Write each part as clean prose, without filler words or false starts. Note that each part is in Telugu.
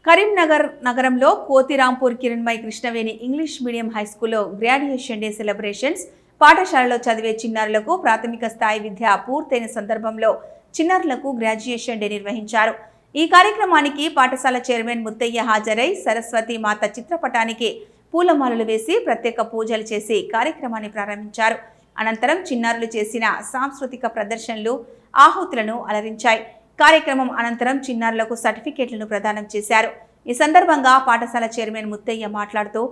కరీంనగర్ నగరంలో కోతిరాంపూర్ కిరణ్మయి కృష్ణవేణి ఇంగ్లీష్ మీడియం హైస్కూల్లో గ్రాడ్యుయేషన్ డే సెలబ్రేషన్స్ పాఠశాలలో చదివే చిన్నారులకు ప్రాథమిక స్థాయి విద్య పూర్తయిన సందర్భంలో చిన్నారులకు గ్రాడ్యుయేషన్ డే నిర్వహించారు. ఈ కార్యక్రమానికి పాఠశాల చైర్మన్ ముత్తయ్య హాజరై సరస్వతి మాత చిత్రపటానికి పూలమాలలు వేసి ప్రత్యేక పూజలు చేసి కార్యక్రమాన్ని ప్రారంభించారు. అనంతరం చిన్నారులు చేసిన సాంస్కృతిక ప్రదర్శనలు ఆహుతులను అలరించాయి. కార్యక్రమం అనంతరం చిన్నారులకు సర్టిఫికేట్లను ప్రదానం చేశారు. ఈ సందర్భంగా పాఠశాల చైర్మన్ ముత్తయ్య మాట్లాడుతూ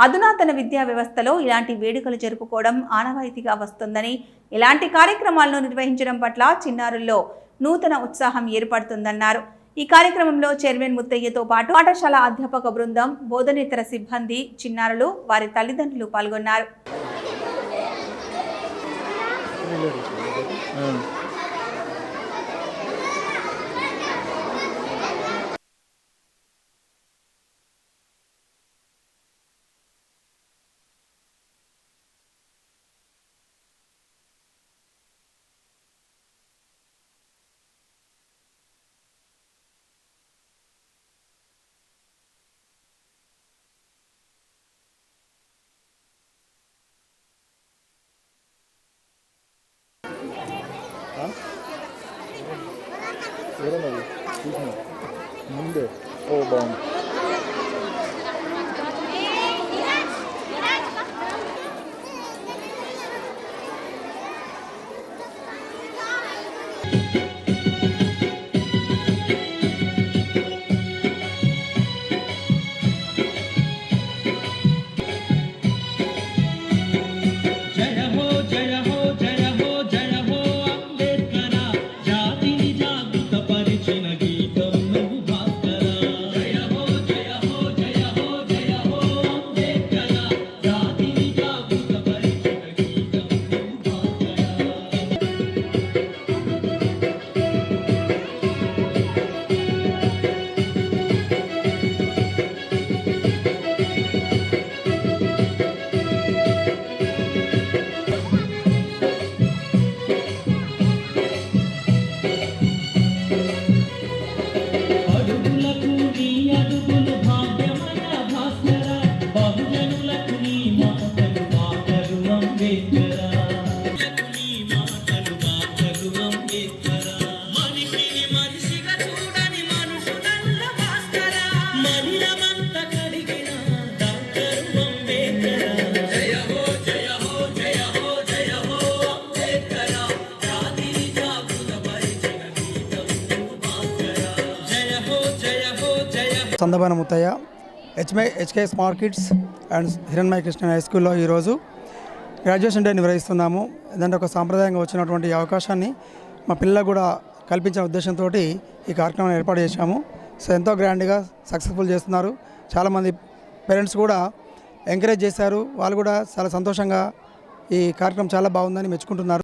అధునాతన విద్యా వ్యవస్థలో ఇలాంటి వేడుకలు జరుపుకోవడం ఆనవాయితీగా వస్తుందని, ఇలాంటి కార్యక్రమాలను నిర్వహించడం పట్ల చిన్నారుల్లో నూతన ఉత్సాహం ఏర్పడుతుందన్నారు. ఈ కార్యక్రమంలో చైర్మన్ ముత్తయ్యతో పాటు పాఠశాల అధ్యాపక బృందం, బోధనేతర సిబ్బంది, చిన్నారులు, వారి తల్లిదండ్రులు పాల్గొన్నారు. ముందే ఓ బాగుంది. సందబాన Muthaiah HK smart kids and Hiranmayi Krishna high స్కూల్లో ఈరోజు గ్రాడ్యుయేషన్ డే నిర్వహిస్తున్నాము. ఇదంటే ఒక సాంప్రదాయంగా వచ్చినటువంటి అవకాశాన్ని మా పిల్లలకు కూడా కల్పించిన ఉద్దేశంతో ఈ కార్యక్రమాన్ని ఏర్పాటు చేశాము. సో ఎంతో గ్రాండ్గా సక్సెస్ఫుల్ చేస్తున్నారు. చాలామంది పేరెంట్స్ కూడా ఎంకరేజ్ చేశారు. వాళ్ళు కూడా చాలా సంతోషంగా ఈ కార్యక్రమం చాలా బాగుందని మెచ్చుకుంటున్నారు.